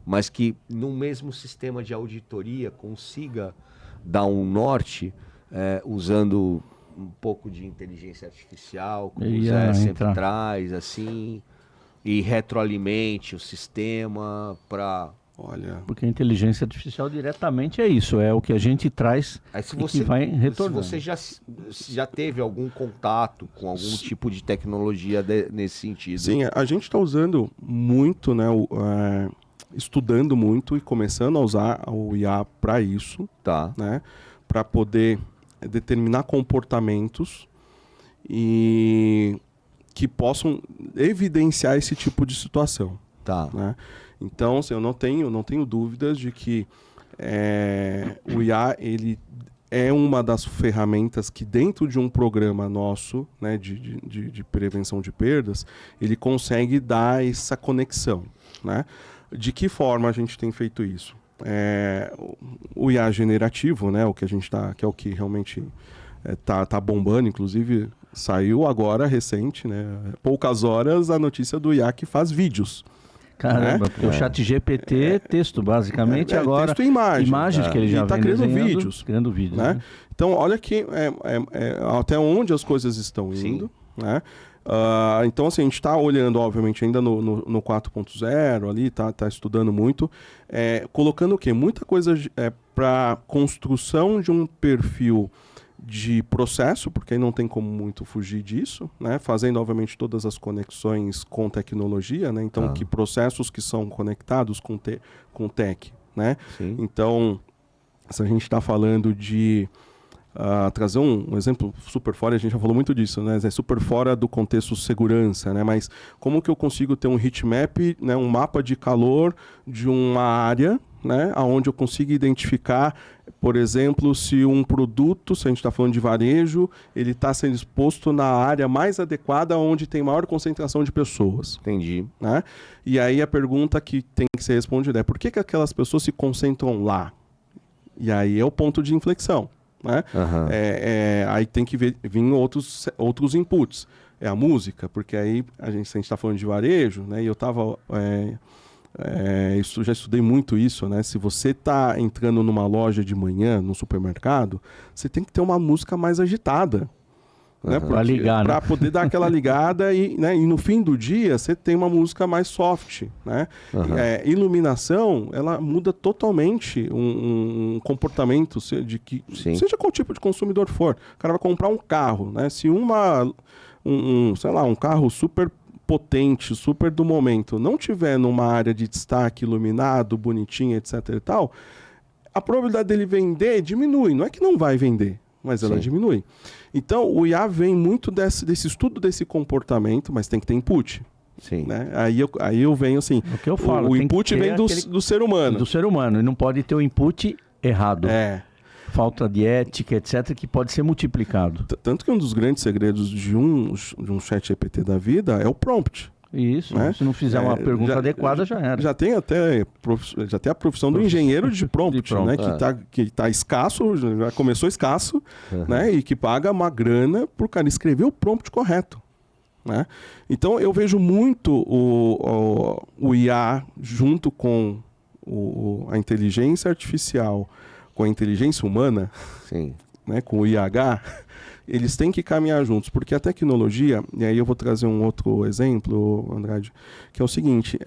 mas que no mesmo sistema de auditoria consiga dar um norte, usando um pouco de inteligência artificial, como o Zé sempre traz, assim, e retroalimente o sistema para... Olha, porque a inteligência artificial diretamente é isso, é o que a gente traz que vai retornando. Se você já teve algum contato com algum tipo de tecnologia nesse sentido? Sim, a gente está usando muito, né, estudando muito e começando a usar o IA para isso, né, para poder determinar comportamentos e que possam evidenciar esse tipo de situação. Né? Então, assim, eu não tenho dúvidas de que o IA ele é uma das ferramentas que dentro de um programa nosso, né, de prevenção de perdas, ele consegue dar essa conexão. Né? De que forma a gente tem feito isso? O IA generativo, né, o que a gente que é o que realmente tá bombando, inclusive saiu agora recente, né, poucas horas, a notícia do IA que faz vídeos. Caramba, porque o ChatGPT é texto, basicamente, agora... Texto e imagem. Imagens que ele já está vem criando desenhando, vídeos. Criando vídeos, né? né? Então, olha que até onde as coisas estão indo, né? Então, assim, a gente está olhando, obviamente, ainda no 4.0 ali, tá estudando muito, colocando o quê? Muita coisa para construção de um perfil de processo, porque aí não tem como muito fugir disso, né? Fazendo, obviamente, todas as conexões com tecnologia, né? Então, que processos que são conectados com tech, né? Sim. Então, se a gente está falando de trazer um exemplo super fora, a gente já falou muito disso, né? É super fora do contexto segurança, né? Mas como que eu consigo ter um heatmap, né? Um mapa de calor de uma área, né? Onde eu consigo identificar, por exemplo, se um produto, se a gente está falando de varejo, ele está sendo exposto na área mais adequada, onde tem maior concentração de pessoas. Entendi. Né? E aí a pergunta que tem que ser respondida é: por que aquelas pessoas se concentram lá? E aí é o ponto de inflexão. Né? Aí tem que vir outros inputs. É a música, porque aí se a gente está falando de varejo, né? E eu estava... já estudei muito isso, né? Se você está entrando numa loja de manhã, num supermercado, você tem que ter uma música mais agitada. Né? Para ligar, para poder dar aquela ligada né? E no fim do dia você tem uma música mais soft, né? Iluminação, ela muda totalmente um comportamento seja qual tipo de consumidor for. O cara vai comprar um carro, né? Se sei lá, um carro super potente, super do momento, não tiver numa área de destaque iluminado, bonitinho, etc e tal, a probabilidade dele vender diminui. Não é que não vai vender, mas ela diminui. Então, o IA vem muito desse estudo desse comportamento, mas tem que ter input. Sim. Né? Aí eu venho assim... O que eu falo, o input vem do ser humano. Do ser humano, e não pode ter o input errado. Falta de ética, etc., que pode ser multiplicado. Tanto que um dos grandes segredos de um chat GPT da vida é o prompt. Isso, né? Se não fizer uma pergunta adequada, já era. Já tem a profissão do engenheiro de prompt, né? Que tá escasso, já começou escasso, né? E que paga uma grana por cara escrever o prompt correto. Né? Então eu vejo muito o IA junto com a inteligência artificial, com a inteligência humana, né? Com o IH, eles têm que caminhar juntos, porque a tecnologia, e aí eu vou trazer um outro exemplo, Andrade, que é o seguinte,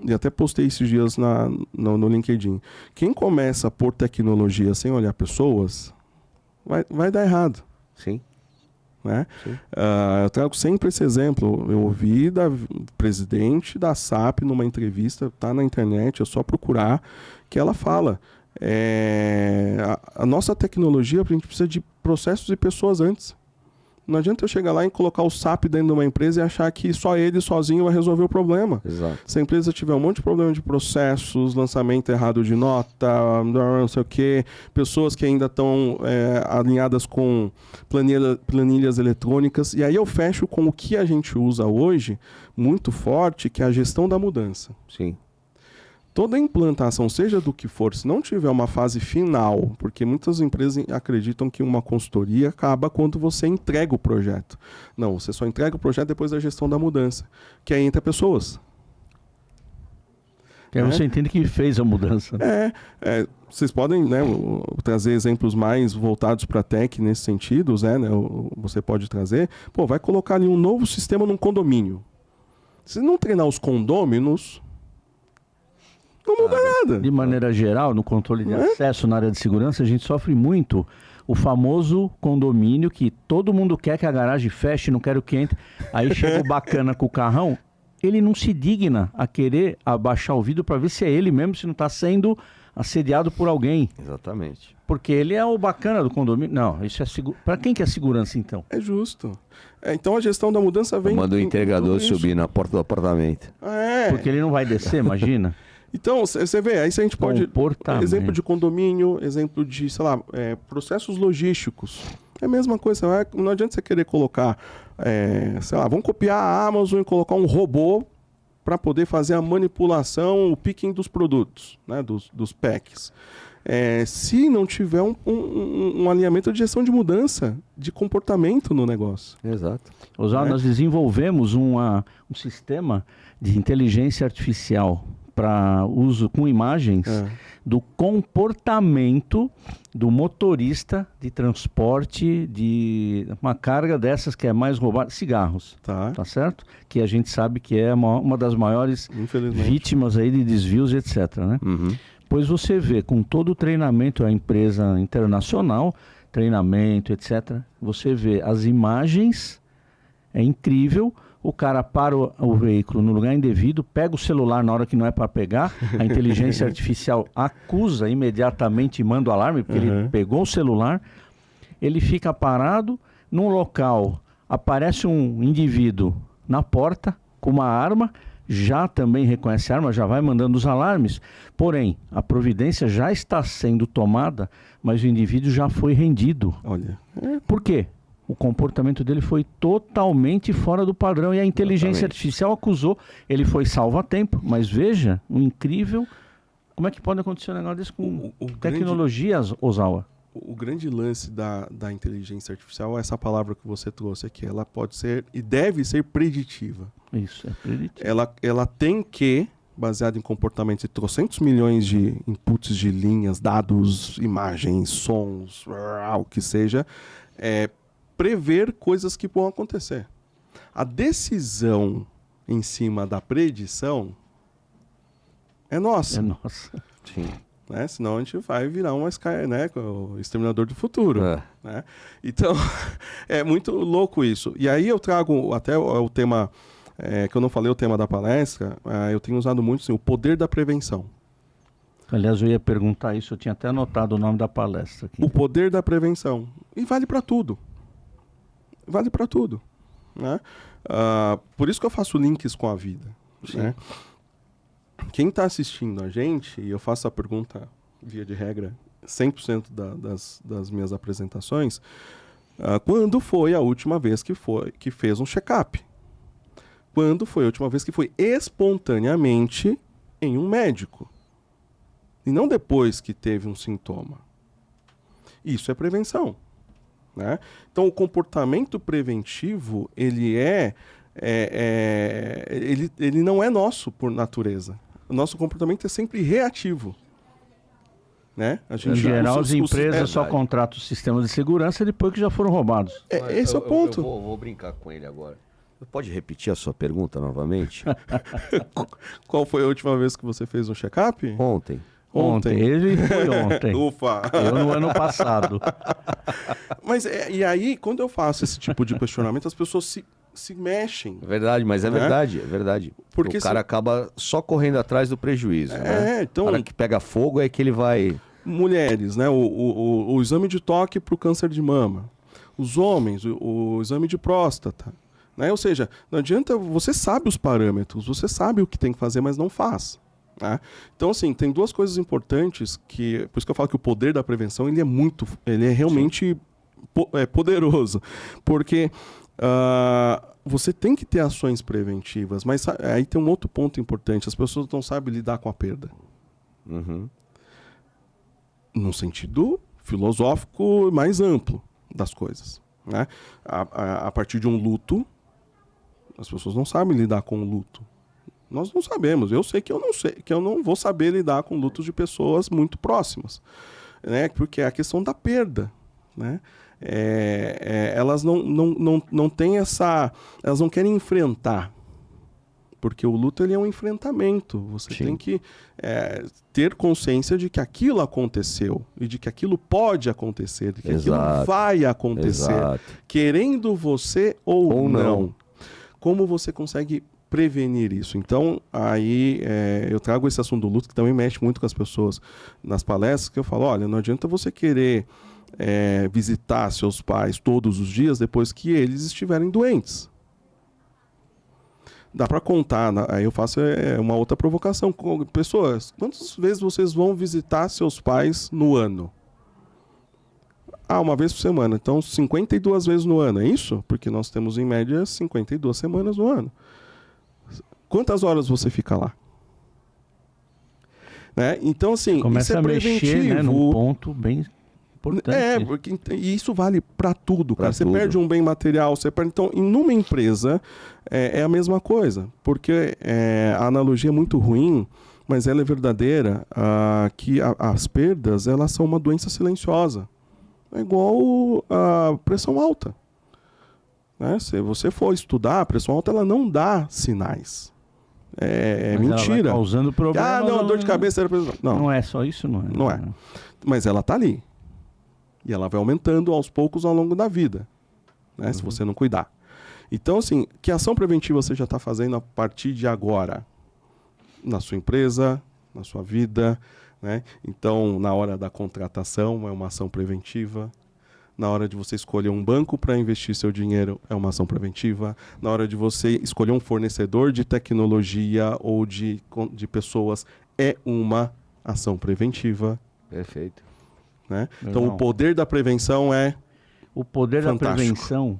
e até postei esses dias no LinkedIn, quem começa por tecnologia sem olhar pessoas, vai dar errado. Sim. Né? Eu trago sempre esse exemplo. Eu ouvi da presidente da SAP numa entrevista, tá na internet, é só procurar, que ela fala: a nossa tecnologia, a gente precisa de processos e pessoas antes. Não adianta eu chegar lá e colocar o SAP dentro de uma empresa e achar que só ele sozinho vai resolver o problema. Exato. Se a empresa tiver um monte de problema de processos, lançamento errado de nota, não sei o quê, pessoas que ainda estão alinhadas com planilhas eletrônicas, e aí eu fecho com o que a gente usa hoje, muito forte, que é a gestão da mudança. Sim. Toda implantação, seja do que for, se não tiver uma fase final, porque muitas empresas acreditam que uma consultoria acaba quando você entrega o projeto. Não, você só entrega o projeto depois da gestão da mudança, que aí entra pessoas. Que aí você entende que fez a mudança. Vocês podem, né, trazer exemplos mais voltados para a tech nesse sentido, né, você pode trazer. Vai colocar ali um novo sistema num condomínio. Se não treinar os condôminos, não muda nada. De maneira geral, no controle de acesso na área de segurança, a gente sofre muito o famoso condomínio que todo mundo quer que a garagem feche, não quero que entre. Aí chega o bacana com o carrão, ele não se digna a querer abaixar o vidro para ver se é ele mesmo, se não está sendo assediado por alguém. Exatamente. Porque ele é o bacana do condomínio. Não, isso é para quem que é segurança, então? É justo. Então a gestão da mudança vem... Manda o entregador subir na porta do apartamento. Porque ele não vai descer, imagina. Então, você vê, aí a gente pode... Exemplo de condomínio, exemplo de, sei lá, processos logísticos. É a mesma coisa, não adianta você querer colocar, sei lá, vamos copiar a Amazon e colocar um robô para poder fazer a manipulação, o picking dos produtos, né, dos packs. se não tiver um alinhamento de gestão de mudança de comportamento no negócio. Exato. Nós desenvolvemos um sistema de inteligência artificial para uso com imagens do comportamento do motorista de transporte de uma carga dessas que é mais roubada, cigarros, tá certo? Que a gente sabe que é uma das maiores vítimas aí de desvios, etc, né? Pois você vê, com todo o treinamento, a empresa internacional, treinamento, etc, você vê as imagens, é incrível. O cara para o veículo no lugar indevido, pega o celular na hora que não é para pegar, a inteligência artificial acusa imediatamente e manda o alarme, porque ele pegou o celular, ele fica parado, num local aparece um indivíduo na porta com uma arma, já também reconhece a arma, já vai mandando os alarmes, porém, a providência já está sendo tomada, mas o indivíduo já foi rendido. Olha. Por quê? O comportamento dele foi totalmente fora do padrão e a inteligência artificial acusou. Ele foi salvo a tempo, mas veja, o incrível... Como é que pode acontecer um negócio desse com tecnologia, Ozawa? O grande lance da inteligência artificial é essa palavra que você trouxe aqui. Ela pode ser e deve ser preditiva. Isso, é preditiva. Ela tem que, baseado em comportamentos de 300 milhões de inputs de linhas, dados, imagens, sons, o que seja, prever coisas que vão acontecer. A decisão em cima da predição é nossa. É nossa. Sim. Né? Senão a gente vai virar o Exterminador do Futuro. Né? Então, é muito louco isso. E aí eu trago até o tema, que eu não falei, o tema da palestra, eu tenho usado muito assim, o poder da prevenção. Aliás, eu ia perguntar isso, eu tinha até anotado o nome da palestra aqui. O poder da prevenção. E vale para tudo. Vale para tudo. Né? Por isso que eu faço links com a vida. Né? Quem está assistindo a gente, e eu faço a pergunta, via de regra, 100% das minhas apresentações, quando foi a última vez que fez um check-up? Quando foi a última vez que foi espontaneamente em um médico? E não depois que teve um sintoma. Isso é prevenção. Né? Então, o comportamento preventivo, ele não é nosso por natureza. O nosso comportamento é sempre reativo. Né? Em geral, as empresas só contratam o sistema de segurança depois que já foram roubados. Esse é o ponto. Eu vou brincar com ele agora. Pode repetir a sua pergunta novamente? Qual foi a última vez que você fez um check-up? Ontem. Ele foi ontem. Ufa! Eu no ano passado. Mas, e aí, quando eu faço esse tipo de questionamento, as pessoas se mexem. É verdade, mas é verdade, é verdade. Porque o cara acaba só correndo atrás do prejuízo. Né? Então... A hora que pega fogo é que ele vai... Mulheres, né? O exame de toque para o câncer de mama. Os homens, o exame de próstata. Né? Ou seja, não adianta... Você sabe os parâmetros, você sabe o que tem que fazer, mas não faz. Né? Então, assim, tem duas coisas importantes por isso que eu falo que o poder da prevenção ele é realmente poderoso, porque você tem que ter ações preventivas, mas aí tem um outro ponto importante: as pessoas não sabem lidar com a perda, num sentido filosófico mais amplo das coisas, né? A partir de um luto, as pessoas não sabem lidar com o luto. Nós não sabemos. Eu sei que eu não vou saber lidar com lutos de pessoas muito próximas, né? Porque é a questão da perda, né? Elas não têm elas não querem enfrentar, porque o luto ele é um enfrentamento. Você tem que ter consciência de que aquilo aconteceu e de que aquilo pode acontecer, de que aquilo vai acontecer, querendo você ou não. Como você consegue prevenir isso? Então, aí eu trago esse assunto do luto, que também mexe muito com as pessoas nas palestras, que eu falo, olha, não adianta você querer visitar seus pais todos os dias depois que eles estiverem doentes. Dá para contar, aí eu faço uma outra provocação. Pessoas, quantas vezes vocês vão visitar seus pais no ano? Uma vez por semana. Então, 52 vezes no ano, é isso? Porque nós temos, em média, 52 semanas no ano. Quantas horas você fica lá? Né? Então, assim, começa isso é a preventivo. mexer, né, num ponto bem importante. Porque e isso vale para tudo, cara. Você tudo. perde um bem material, você perde... Então, em numa empresa, é a mesma coisa. Porque a analogia é muito ruim, mas ela é verdadeira, que as perdas, elas são uma doença silenciosa. É igual a pressão alta. Né? Se você for estudar, a pressão alta, ela não dá sinais. Mas mentira. Ela vai causando problema. Não, dor de cabeça era pressão. Não é só isso, não é? Não é. Mas ela tá ali. E ela vai aumentando aos poucos ao longo da vida, né? Se você não cuidar. Então, assim, que ação preventiva você já está fazendo a partir de agora? Na sua empresa, na sua vida, né? Então, na hora da contratação, é uma ação preventiva. Na hora de você escolher um banco para investir seu dinheiro, é uma ação preventiva. Na hora de você escolher um fornecedor de tecnologia ou de pessoas, é uma ação preventiva. Perfeito. Né? Então, o poder da prevenção é o poder fantástico. Da prevenção,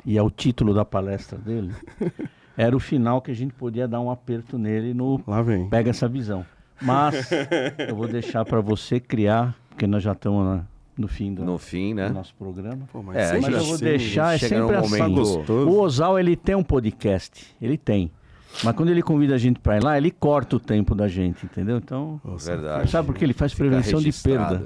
e é o título da palestra dele, era o final que a gente podia dar um aperto nele no Lá vem. Pega essa visão. Mas eu vou deixar para você criar, porque nós já estamos no fim do nosso programa. Pô, mas eu vou deixar, é sempre assim. Gostoso. O Ozal, ele tem um podcast, ele tem. Mas quando ele convida a gente para ir lá, ele corta o tempo da gente, entendeu? Então, verdade. Sabe por quê? Ele faz prevenção de perda.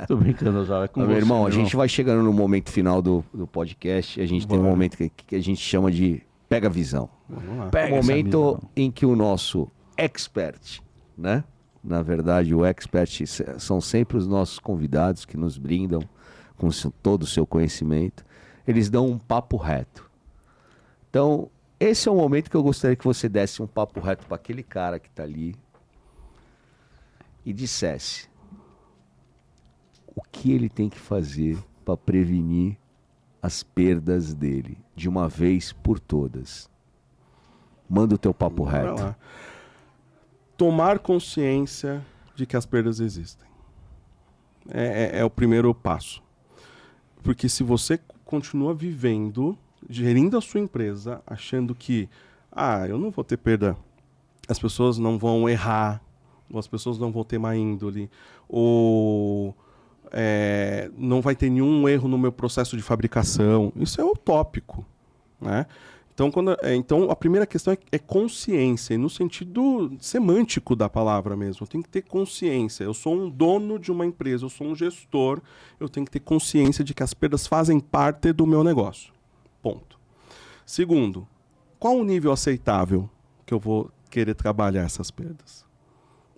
Tô brincando, Ozal. É com meu irmão, a gente vai chegando no momento final do podcast. A gente tem um momento que a gente chama de Pega a Visão. Vamos lá. O momento em que o nosso expert, né? Na verdade, o expert são sempre os nossos convidados que nos brindam com todo o seu conhecimento. Eles dão um papo reto. Então, esse é o momento que eu gostaria que você desse um papo reto para aquele cara que está ali e dissesse o que ele tem que fazer para prevenir as perdas dele de uma vez por todas. Manda o teu papo reto. Tomar consciência de que as perdas existem. É o primeiro passo. Porque se você continua vivendo, gerindo a sua empresa, achando que eu não vou ter perda, as pessoas não vão errar, ou as pessoas não vão ter má índole, ou não vai ter nenhum erro no meu processo de fabricação, isso é utópico, né? Então, a primeira questão é consciência, e no sentido semântico da palavra mesmo. Eu tenho que ter consciência. Eu sou um dono de uma empresa, eu sou um gestor, eu tenho que ter consciência de que as perdas fazem parte do meu negócio. Ponto. Segundo, qual o nível aceitável que eu vou querer trabalhar essas perdas?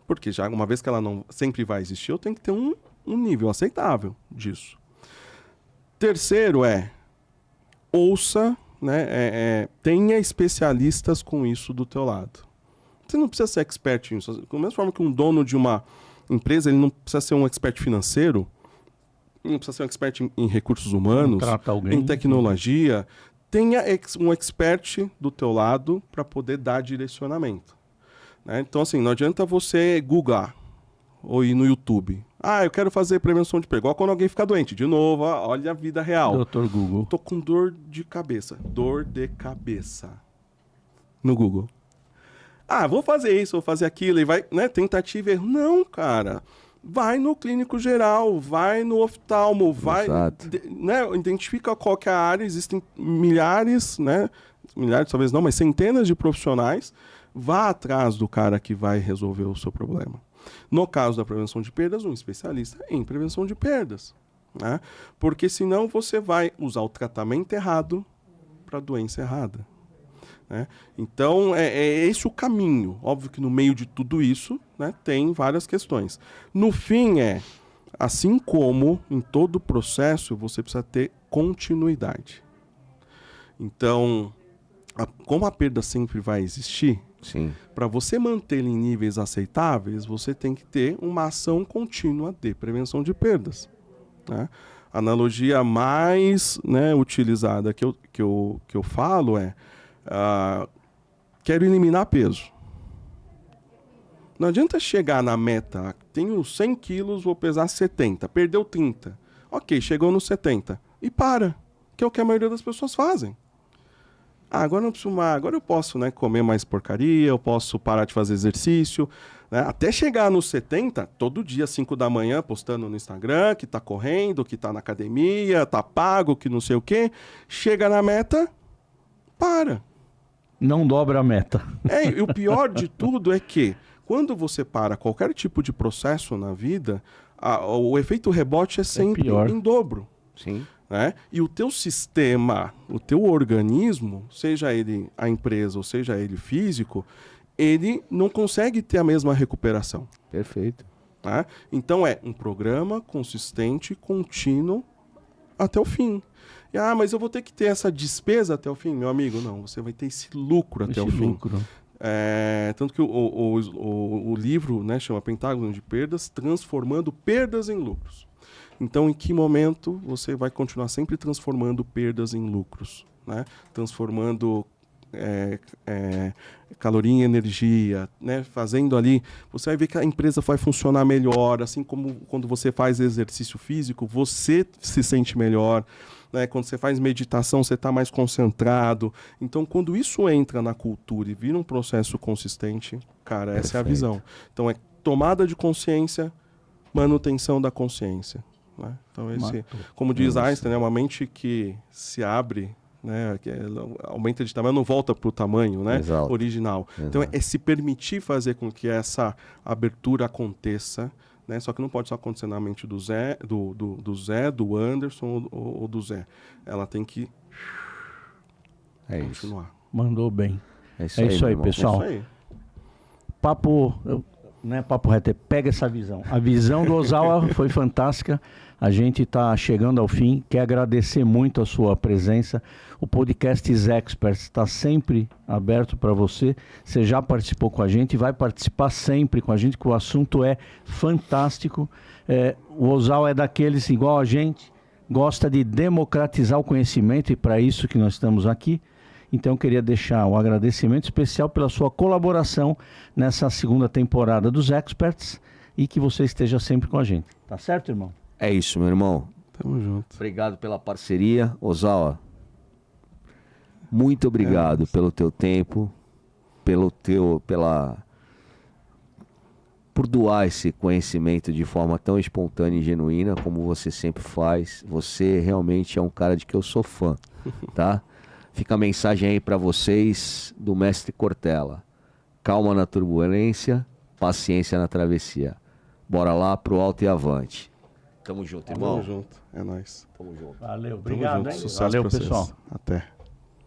Porque já uma vez que ela não sempre vai existir, eu tenho que ter um nível aceitável disso. Terceiro ouça, né, tenha especialistas com isso do teu lado. Você não precisa ser expert nisso. Da mesma forma que um dono de uma empresa, ele não precisa ser um expert financeiro, não precisa ser um expert em recursos humanos, em tecnologia. Tenha um expert do teu lado para poder dar direcionamento. Né? Então, assim, não adianta você googlar ou ir no YouTube. Eu quero fazer prevenção de perda. Igual quando alguém fica doente. De novo, olha a vida real. Dr. Google. Tô com dor de cabeça. Dor de cabeça. No Google. Vou fazer isso, vou fazer aquilo. E vai, né? Tentativa e erro. Não, cara. Vai no clínico geral, vai no oftalmo, vai... né? Identifica qual que é a área. Existem milhares, né? Milhares talvez não, mas centenas de profissionais. Vá atrás do cara que vai resolver o seu problema. No caso da prevenção de perdas, um especialista em prevenção de perdas. Né? Porque senão você vai usar o tratamento errado para a doença errada. Né? Então, é esse o caminho. Óbvio que no meio de tudo isso, né, tem várias questões. No fim, assim como em todo o processo, você precisa ter continuidade. Então, como a perda sempre vai existir, para você manter ele em níveis aceitáveis, você tem que ter uma ação contínua de prevenção de perdas. Né? A analogia mais, né, utilizada que eu falo quero eliminar peso. Não adianta chegar na meta, tenho 100 quilos, vou pesar 70, perdeu 30. Ok, chegou nos 70. E para, que é o que a maioria das pessoas fazem. agora não preciso mais, agora eu posso, né, comer mais porcaria, eu posso parar de fazer exercício, né? Até chegar nos 70, todo dia, 5 da manhã, postando no Instagram que tá correndo, que tá na academia, tá pago, que não sei o quê. Chega na meta, para. Não dobra a meta. E o pior de tudo é que, quando você para qualquer tipo de processo na vida, o efeito rebote é sempre em dobro. Sim. Né? E o teu sistema, o teu organismo, seja ele a empresa ou seja ele físico, ele não consegue ter a mesma recuperação. Perfeito. Né? Então é um programa consistente, contínuo, até o fim. Mas eu vou ter que ter essa despesa até o fim? Meu amigo, não. Você vai ter esse lucro até o fim. Tanto que o livro, né, chama Pentágono de Perdas, transformando perdas em lucros. Então, em que momento você vai continuar sempre transformando perdas em lucros? Né? Transformando caloria em energia, né? Fazendo ali, você vai ver que a empresa vai funcionar melhor, assim como quando você faz exercício físico, você se sente melhor, né? Quando você faz meditação, você está mais concentrado. Então, quando isso entra na cultura e vira um processo consistente, cara, essa é a visão. Então, é tomada de consciência, manutenção da consciência. Né? Então, como diz Einstein, é uma mente que se abre, né, que aumenta de tamanho, não volta para o tamanho, né, original. Exato. Então é se permitir fazer com que essa abertura aconteça, né, só que não pode só acontecer na mente do Zé, do Anderson ou do Zé. Ela tem que continuar. Isso. Mandou bem. É isso aí, pessoal. É isso aí. Papo reto, pega essa visão. A visão do Ozawa foi fantástica. A gente está chegando ao fim. Quer agradecer muito a sua presença. O podcast Experts está sempre aberto para você. Você já participou com a gente e vai participar sempre com a gente, que o assunto é fantástico. O Ozawa é daqueles igual a gente, gosta de democratizar o conhecimento e para isso que nós estamos aqui. Então eu queria deixar um agradecimento especial pela sua colaboração nessa segunda temporada dos Experts e que você esteja sempre com a gente. Tá certo, irmão? É isso, meu irmão. Tamo junto. Obrigado pela parceria. Ozawa, muito obrigado pelo teu tempo, por doar esse conhecimento de forma tão espontânea e genuína como você sempre faz. Você realmente é um cara de que eu sou fã, tá? Fica a mensagem aí para vocês do Mestre Cortella. Calma na turbulência, paciência na travessia. Bora lá pro alto e avante. Tamo junto, irmão. Tamo junto. É nóis. Tamo junto. Valeu, obrigado. Tamo junto. Sucesso Valeu, pra vocês. pessoal. Até.